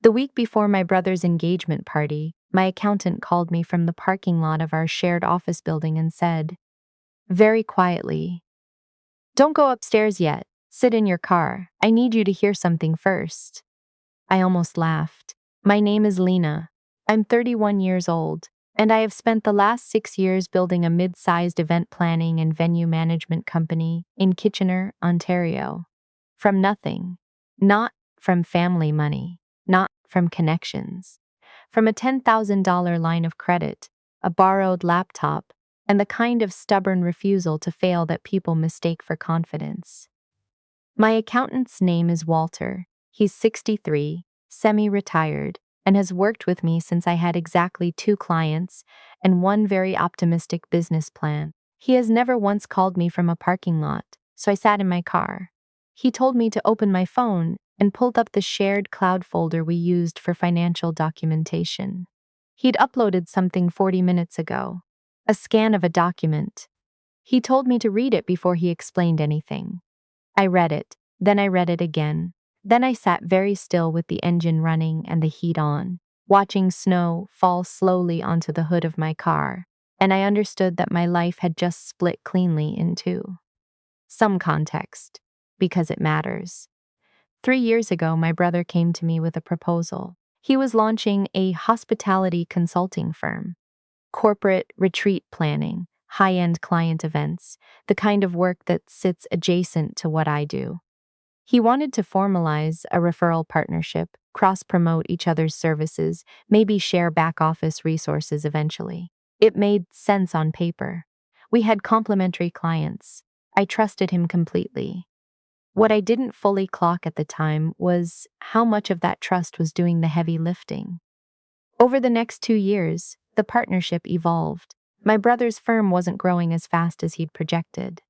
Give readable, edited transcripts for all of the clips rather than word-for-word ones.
The week before my brother's engagement party, my accountant called me from the parking lot of our shared office building and said, very quietly, "Don't go upstairs yet. Sit in your car. I need you to hear something first." I almost laughed. My name is Lena. I'm 31 years old, and I have spent the last 6 years building a mid-sized event planning and venue management company in Kitchener, Ontario. From nothing. Not from family money. Not from connections. From a $10,000 line of credit, a borrowed laptop, and the kind of stubborn refusal to fail that people mistake for confidence. My accountant's name is Walter. He's 63, semi-retired, and has worked with me since I had exactly 2 clients and one very optimistic business plan. He has never once called me from a parking lot, so I sat in my car. He told me to open my phone and pulled up the shared cloud folder we used for financial documentation. He'd uploaded something 40 minutes ago, a scan of a document. He told me to read it before he explained anything. I read it, then I read it again. Then I sat very still with the engine running and the heat on, watching snow fall slowly onto the hood of my car, and I understood that my life had just split cleanly in two. Some context, because it matters. 3 years ago, my brother came to me with a proposal. He was launching a hospitality consulting firm, corporate retreat planning, high-end client events, the kind of work that sits adjacent to what I do. He wanted to formalize a referral partnership, cross-promote each other's services, maybe share back-office resources eventually. It made sense on paper. We had complementary clients. I trusted him completely. What I didn't fully clock at the time was how much of that trust was doing the heavy lifting. Over the next 2 years, the partnership evolved. My brother's firm wasn't growing as fast as he'd projected.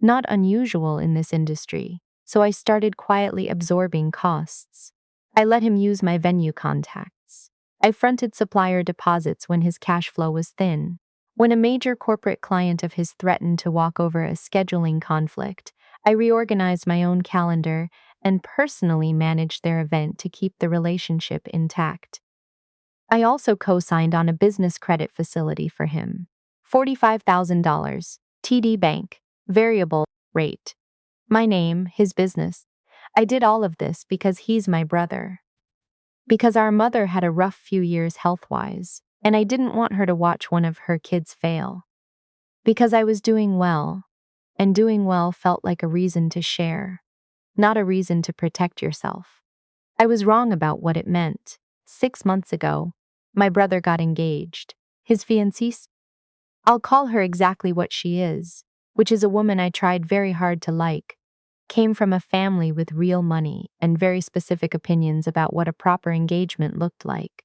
Not unusual in this industry, so I started quietly absorbing costs. I let him use my venue contacts. I fronted supplier deposits when his cash flow was thin. When a major corporate client of his threatened to walk over a scheduling conflict, I reorganized my own calendar and personally managed their event to keep the relationship intact. I also co-signed on a business credit facility for him. $45,000, TD Bank, variable rate. My name, his business. I did all of this because he's my brother. Because our mother had a rough few years health-wise, and I didn't want her to watch one of her kids fail. Because I was doing well, and doing well felt like a reason to share, not a reason to protect yourself. I was wrong about what it meant. 6 months ago, my brother got engaged. His fiancée, I'll call her exactly what she is, which is a woman I tried very hard to like, came from a family with real money and very specific opinions about what a proper engagement looked like.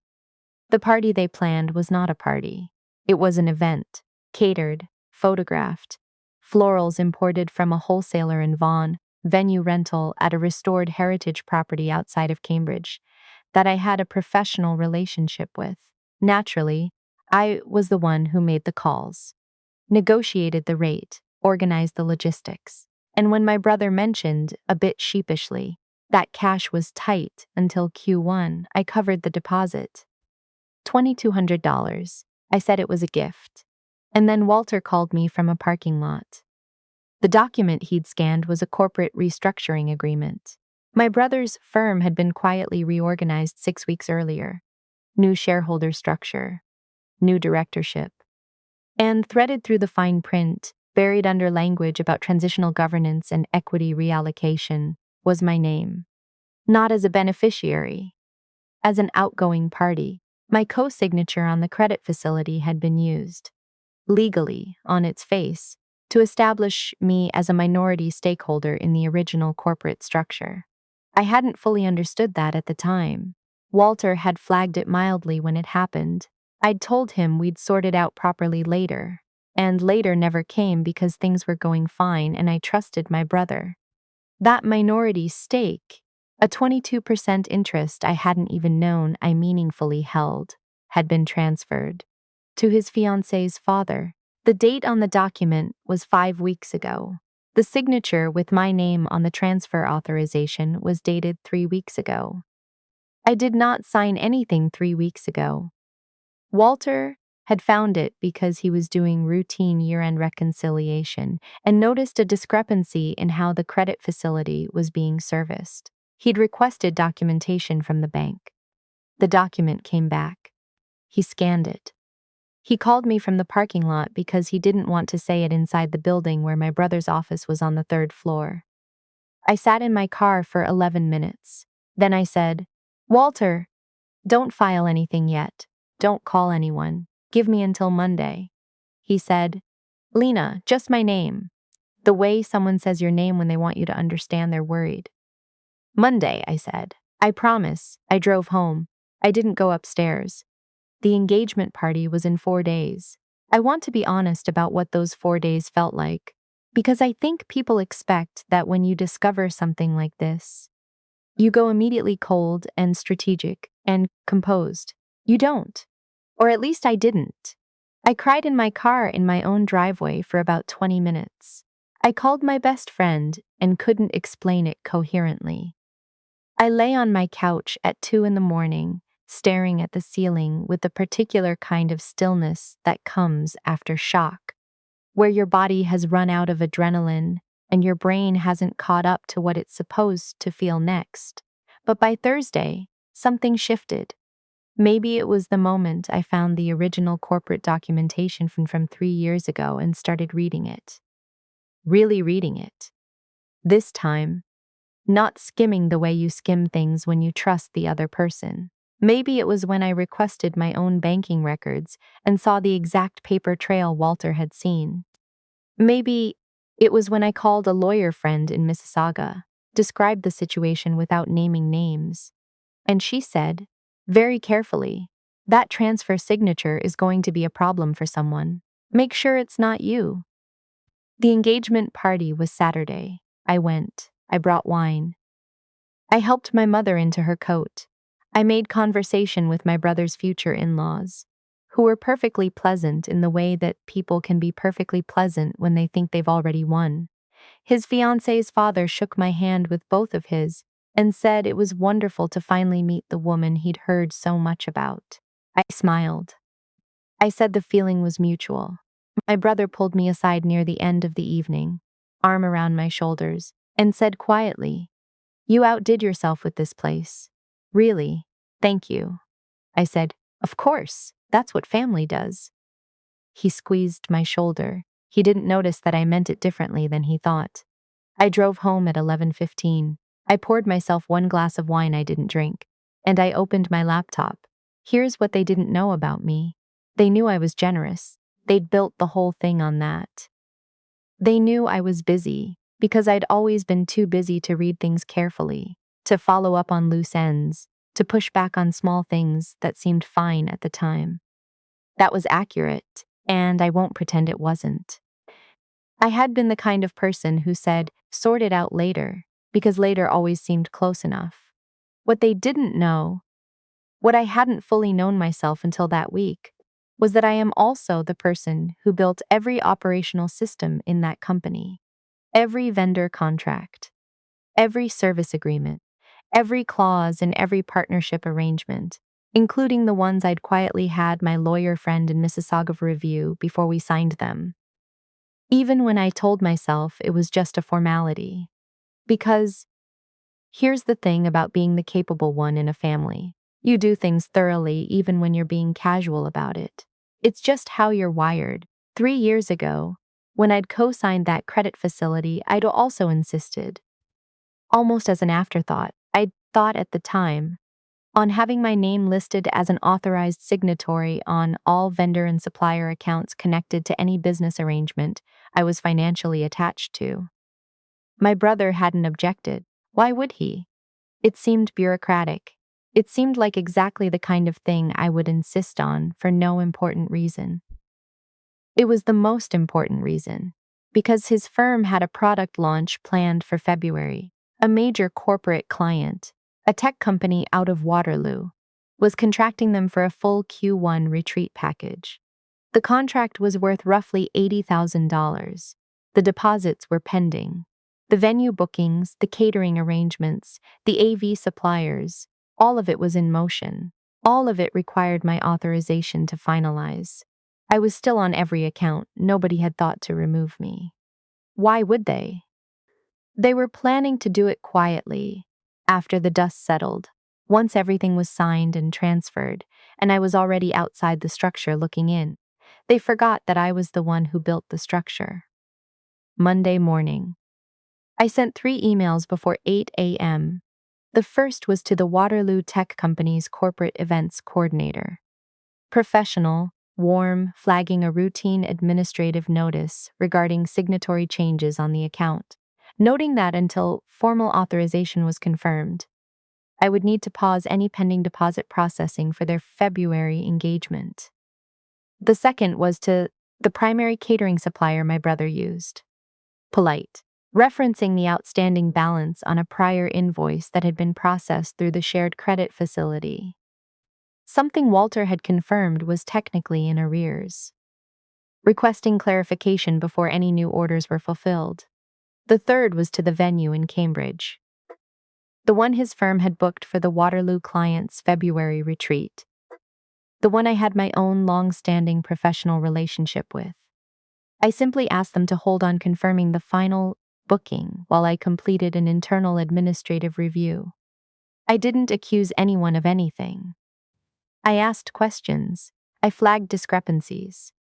The party they planned was not a party. It was an event, catered, photographed, florals imported from a wholesaler in Vaughan, venue rental at a restored heritage property outside of Cambridge, that I had a professional relationship with. Naturally, I was the one who made the calls, negotiated the rate, organized the logistics. And when my brother mentioned, a bit sheepishly, that cash was tight until Q1, I covered the deposit. $2,200. I said it was a gift. And then Walter called me from a parking lot. The document he'd scanned was a corporate restructuring agreement. My brother's firm had been quietly reorganized 6 weeks earlier. New shareholder structure, new directorship. And threaded through the fine print, buried under language about transitional governance and equity reallocation, was my name. Not as a beneficiary. As an outgoing party, my co-signature on the credit facility had been used, legally, on its face, to establish me as a minority stakeholder in the original corporate structure. I hadn't fully understood that at the time. Walter had flagged it mildly when it happened. I'd told him we'd sort it out properly later, and later never came because things were going fine and I trusted my brother. That minority stake, a 22% interest I hadn't even known I meaningfully held, had been transferred to his fiancée's father. The date on the document was 5 weeks ago. The signature with my name on the transfer authorization was dated 3 weeks ago. I did not sign anything 3 weeks ago. Walter had found it because he was doing routine year-end reconciliation and noticed a discrepancy in how the credit facility was being serviced. He'd requested documentation from the bank. The document came back. He scanned it. He called me from the parking lot because he didn't want to say it inside the building where my brother's office was on the 3rd floor. I sat in my car for 11 minutes. Then I said, "Walter, don't file anything yet. Don't call anyone. Give me until Monday." He said, "Lena, just my name." The way someone says your name when they want you to understand they're worried. "Monday," I said. "I promise." I drove home. I didn't go upstairs. The engagement party was in 4 days. I want to be honest about what those 4 days felt like, because I think people expect that when you discover something like this, you go immediately cold and strategic and composed. You don't. Or at least I didn't. I cried in my car in my own driveway for about 20 minutes. I called my best friend and couldn't explain it coherently. I lay on my couch at 2 in the morning, staring at the ceiling with the particular kind of stillness that comes after shock, where your body has run out of adrenaline and your brain hasn't caught up to what it's supposed to feel next. But by Thursday, something shifted. Maybe it was the moment I found the original corporate documentation from 3 years ago and started reading it. Really reading it. This time, not skimming the way you skim things when you trust the other person. Maybe it was when I requested my own banking records and saw the exact paper trail Walter had seen. Maybe it was when I called a lawyer friend in Mississauga, described the situation without naming names, and she said, very carefully, "That transfer signature is going to be a problem for someone. Make sure it's not you." The engagement party was Saturday. I went. I brought wine. I helped my mother into her coat. I made conversation with my brother's future in-laws, who were perfectly pleasant in the way that people can be perfectly pleasant when they think they've already won. His fiancé's father shook my hand with both of his and said it was wonderful to finally meet the woman he'd heard so much about. I smiled. I said the feeling was mutual. My brother pulled me aside near the end of the evening, arm around my shoulders, and said quietly, "You outdid yourself with this place. Really, thank you." I said, "Of course, that's what family does." He squeezed my shoulder. He didn't notice that I meant it differently than he thought. I drove home at 11:15. I poured myself 1 glass of wine I didn't drink, and I opened my laptop. Here's what they didn't know about me. They knew I was generous. They'd built the whole thing on that. They knew I was busy, because I'd always been too busy to read things carefully, to follow up on loose ends, to push back on small things that seemed fine at the time. That was accurate, and I won't pretend it wasn't. I had been the kind of person who said, "Sort it out later," because later always seemed close enough. What they didn't know, what I hadn't fully known myself until that week, was that I am also the person who built every operational system in that company, every vendor contract, every service agreement, every clause in every partnership arrangement, including the ones I'd quietly had my lawyer friend in Mississauga review before we signed them. Even when I told myself it was just a formality. Because here's the thing about being the capable one in a family. You do things thoroughly even when you're being casual about it. It's just how you're wired. 3 years ago, when I'd co-signed that credit facility, I'd also insisted, almost as an afterthought, I'd thought at the time, on having my name listed as an authorized signatory on all vendor and supplier accounts connected to any business arrangement I was financially attached to. My brother hadn't objected. Why would he? It seemed bureaucratic. It seemed like exactly the kind of thing I would insist on for no important reason. It was the most important reason, because his firm had a product launch planned for February. A major corporate client, a tech company out of Waterloo, was contracting them for a full Q1 retreat package. The contract was worth roughly $80,000. The deposits were pending. The venue bookings, the catering arrangements, the AV suppliers, All of it was in motion. All of it required my authorization to finalize. I was still on every account. Nobody had thought to remove me. Why would they? They were planning to do it quietly, after the dust settled, once everything was signed and transferred, and I was already outside the structure looking in. They forgot that I was the one who built the structure. Monday morning. I sent 3 emails before 8 a.m. The first was to the Waterloo Tech Company's corporate events coordinator. Professional, warm, flagging a routine administrative notice regarding signatory changes on the account, noting that until formal authorization was confirmed, I would need to pause any pending deposit processing for their February engagement. The second was to the primary catering supplier my brother used. Polite, referencing the outstanding balance on a prior invoice that had been processed through the shared credit facility. Something Walter had confirmed was technically in arrears. Requesting clarification before any new orders were fulfilled. The third was to the venue in Cambridge, the one his firm had booked for the Waterloo client's February retreat, the one I had my own long-standing professional relationship with. I simply asked them to hold on confirming the final booking while I completed an internal administrative review. I didn't accuse anyone of anything. I asked questions. I flagged discrepancies.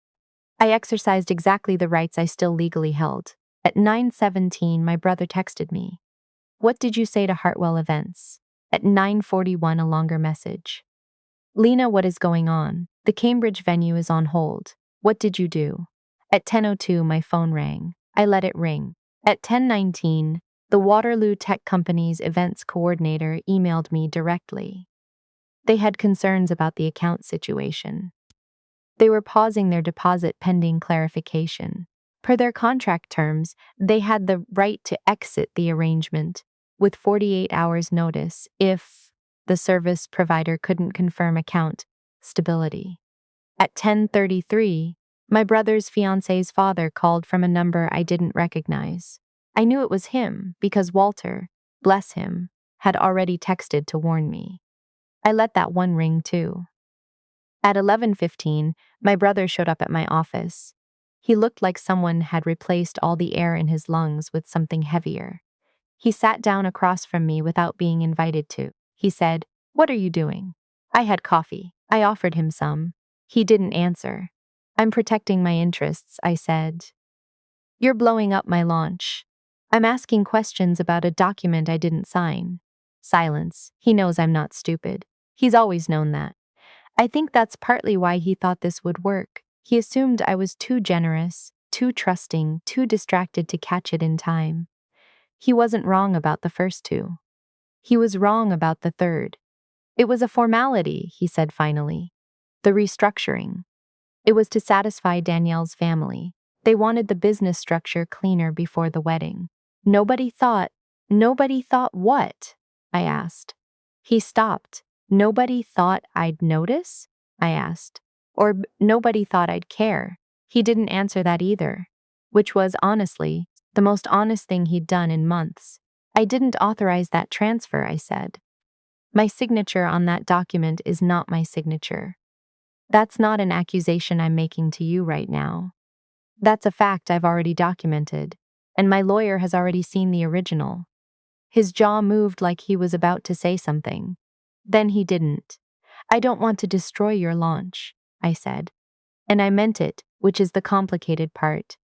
I exercised exactly the rights I still legally held. At 9:17, my brother texted me. What did you say to Hartwell Events? At 9:41, a longer message. Lena, what is going on? The Cambridge venue is on hold. What did you do? At 10:02, my phone rang. I let it ring. At 10:19, the Waterloo Tech Company's events coordinator emailed me directly. They had concerns about the account situation. They were pausing their deposit pending clarification. Per their contract terms, they had the right to exit the arrangement with 48 hours notice if the service provider couldn't confirm account stability. At 10:33, my brother's fiance's father called from a number I didn't recognize. I knew it was him because Walter, bless him, had already texted to warn me. I let that one ring too. At 11:15, my brother showed up at my office. He looked like someone had replaced all the air in his lungs with something heavier. He sat down across from me without being invited to. He said, "What are you doing?" I had coffee. I offered him some. He didn't answer. "I'm protecting my interests," I said. "You're blowing up my launch. I'm asking questions about a document I didn't sign." Silence. He knows I'm not stupid. He's always known that. I think that's partly why he thought this would work. He assumed I was too generous, too trusting, too distracted to catch it in time. He wasn't wrong about the first two. He was wrong about the third. It was a formality, he said finally. The restructuring. It was to satisfy Danielle's family. They wanted the business structure cleaner before the wedding. Nobody thought what? I asked. He stopped. Nobody thought I'd notice? I asked. Or nobody thought I'd care. He didn't answer that either, which was, honestly, the most honest thing he'd done in months. I didn't authorize that transfer, I said. My signature on that document is not my signature. That's not an accusation I'm making to you right now. That's a fact I've already documented, and my lawyer has already seen the original. His jaw moved like he was about to say something. Then he didn't. I don't want to destroy your launch, I said. And I meant it, which is the complicated part.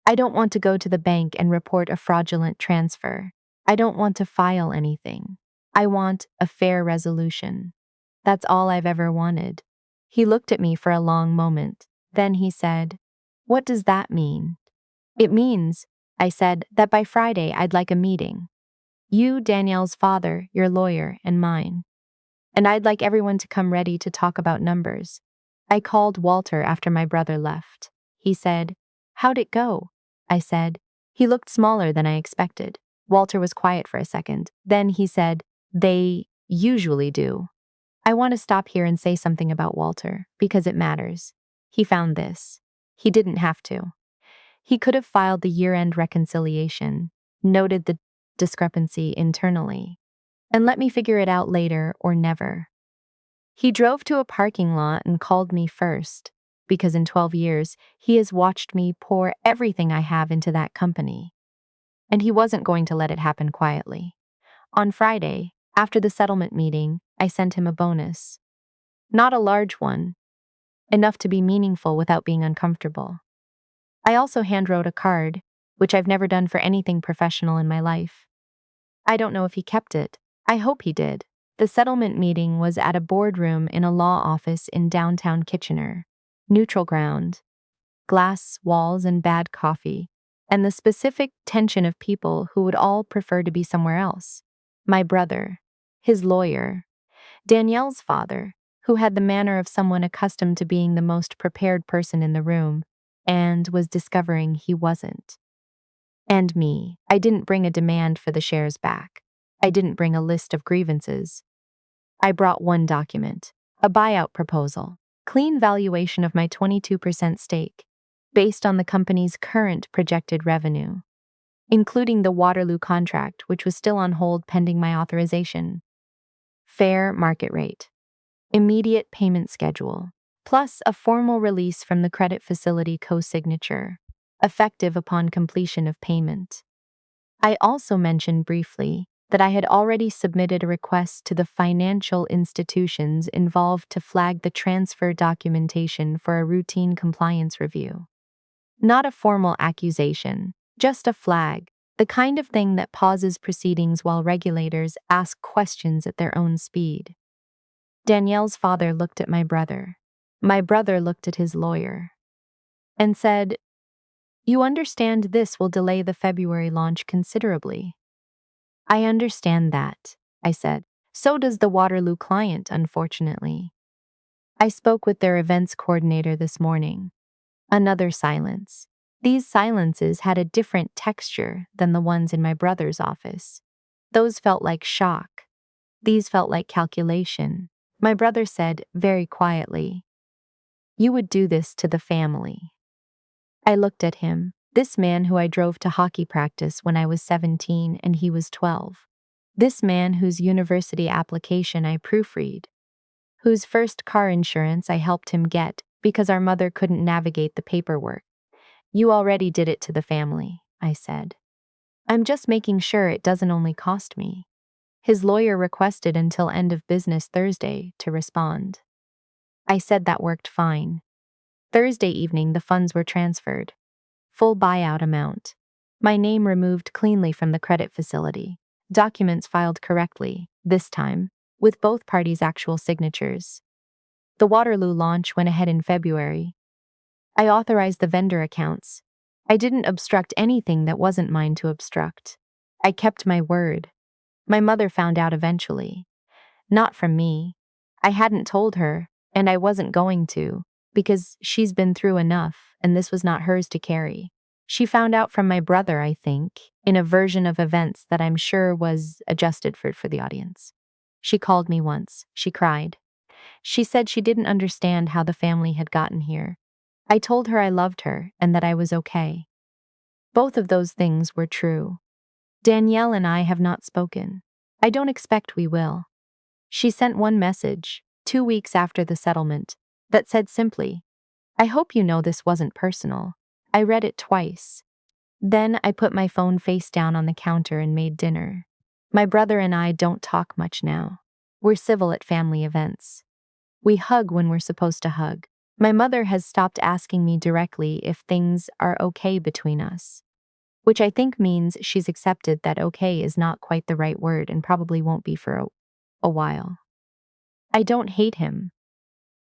I don't want to go to the bank and report a fraudulent transfer. I don't want to file anything. I want a fair resolution. That's all I've ever wanted. He looked at me for a long moment. Then he said, "What does that mean?" "It means," I said, "that by Friday I'd like a meeting. You, Danielle's father, your lawyer, and mine. And I'd like everyone to come ready to talk about numbers." I called Walter after my brother left. He said, "How'd it go?" I said. He looked smaller than I expected. Walter was quiet for a second. Then he said, "They usually do." I want to stop here and say something about Walter, because it matters. He found this. He didn't have to. He could have filed the year-end reconciliation, noted the discrepancy internally. and let me figure it out later or never. He drove to a parking lot and called me first, because in 12 years, he has watched me pour everything I have into that company. And he wasn't going to let it happen quietly. On Friday, after the settlement meeting, I sent him a bonus. Not a large one, enough to be meaningful without being uncomfortable. I also handwrote a card, which I've never done for anything professional in my life. I don't know if he kept it. I hope he did. The settlement meeting was at a boardroom in a law office in downtown Kitchener. Neutral ground, glass walls and bad coffee, and the specific tension of people who would all prefer to be somewhere else. My brother, his lawyer, Danielle's father, who had the manner of someone accustomed to being the most prepared person in the room, and was discovering he wasn't. And me, I didn't bring a demand for the shares back. I didn't bring a list of grievances. I brought one document, a buyout proposal, clean valuation of my 22% stake, based on the company's current projected revenue, including the Waterloo contract, which was still on hold pending my authorization. Fair market rate, immediate payment schedule, plus a formal release from the credit facility co-signature, effective upon completion of payment. I also mentioned briefly that I had already submitted a request to the financial institutions involved to flag the transfer documentation for a routine compliance review. Not a formal accusation, just a flag, the kind of thing that pauses proceedings while regulators ask questions at their own speed. Danielle's father looked at my brother. My brother looked at his lawyer and said, "You understand this will delay the February launch considerably." "I understand that," I said. "So does the Waterloo client, unfortunately." I spoke with their events coordinator this morning. Another silence. These silences had a different texture than the ones in my brother's office. Those felt like shock. These felt like calculation. My brother said, very quietly, "You would do this to the family." I looked at him, this man who I drove to hockey practice when I was 17 and he was 12. This man whose university application I proofread, whose first car insurance I helped him get because our mother couldn't navigate the paperwork. "You already did it to the family," I said. "I'm just making sure it doesn't only cost me." His lawyer requested until end of business Thursday to respond. I said that worked fine. Thursday evening, the funds were transferred. Full buyout amount. My name removed cleanly from the credit facility. Documents filed correctly, this time, with both parties' actual signatures. The Waterloo launch went ahead in February. I authorized the vendor accounts. I didn't obstruct anything that wasn't mine to obstruct. I kept my word. My mother found out eventually. Not from me. I hadn't told her, and I wasn't going to, because she's been through enough, and this was not hers to carry. She found out from my brother, I think, in a version of events that I'm sure was adjusted for the audience. She called me once. She cried. She said she didn't understand how the family had gotten here. I told her I loved her and that I was okay. Both of those things were true. Danielle and I have not spoken. I don't expect we will. She sent one message, 2 weeks after the settlement, that said simply, "I hope you know this wasn't personal." I read it twice. Then I put my phone face down on the counter and made dinner. My brother and I don't talk much now. We're civil at family events. We hug when we're supposed to hug. My mother has stopped asking me directly if things are okay between us, which I think means she's accepted that okay is not quite the right word and probably won't be for a while. I don't hate him.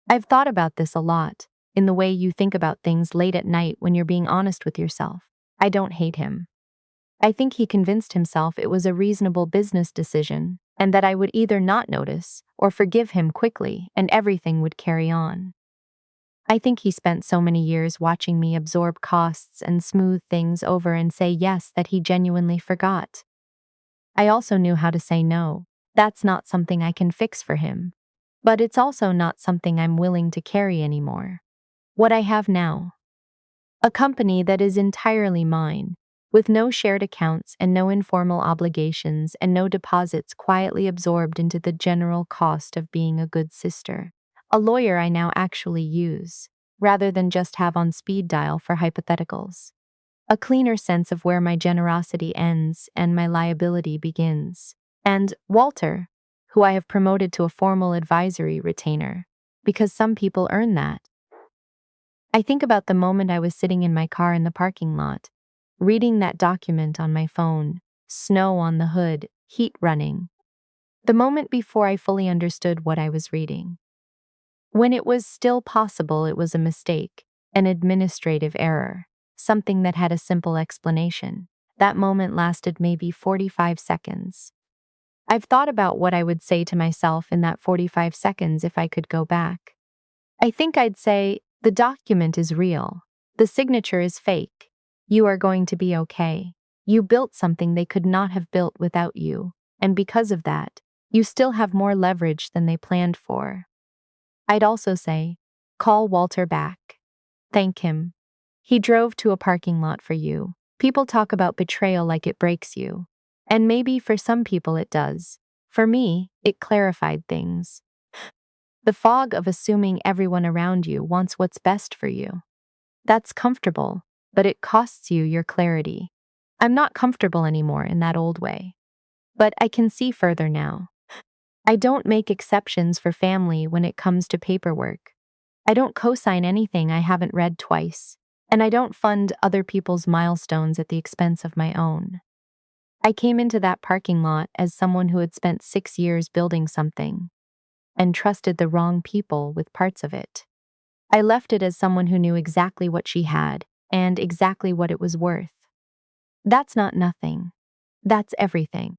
I've thought about this a lot, in the way you think about things late at night when you're being honest with yourself. I don't hate him. I think he convinced himself it was a reasonable business decision, and that I would either not notice or forgive him quickly and everything would carry on. I think he spent so many years watching me absorb costs and smooth things over and say yes that he genuinely forgot. I also knew how to say no. That's not something I can fix for him. But it's also not something I'm willing to carry anymore. What I have now. A company that is entirely mine, with no shared accounts and no informal obligations and no deposits quietly absorbed into the general cost of being a good sister. A lawyer I now actually use, rather than just have on speed dial for hypotheticals. A cleaner sense of where my generosity ends and my liability begins. And Walter, who I have promoted to a formal advisory retainer, because some people earn that. I think about the moment I was sitting in my car in the parking lot, reading that document on my phone, snow on the hood, heat running. The moment before I fully understood what I was reading. When it was still possible it was a mistake, an administrative error, something that had a simple explanation. That moment lasted maybe 45 seconds. I've thought about what I would say to myself in that 45 seconds if I could go back. I think I'd say, the document is real. The signature is fake. You are going to be okay. You built something they could not have built without you, and because of that, you still have more leverage than they planned for. I'd also say, call Walter back. Thank him. He drove to a parking lot for you. People talk about betrayal like it breaks you. And maybe for some people it does. For me, it clarified things. The fog of assuming everyone around you wants what's best for you. That's comfortable, but it costs you your clarity. I'm not comfortable anymore in that old way. But I can see further now. I don't make exceptions for family when it comes to paperwork. I don't co-sign anything I haven't read twice, and I don't fund other people's milestones at the expense of my own. I came into that parking lot as someone who had spent 6 years building something and trusted the wrong people with parts of it. I left it as someone who knew exactly what she had and exactly what it was worth. That's not nothing. That's everything.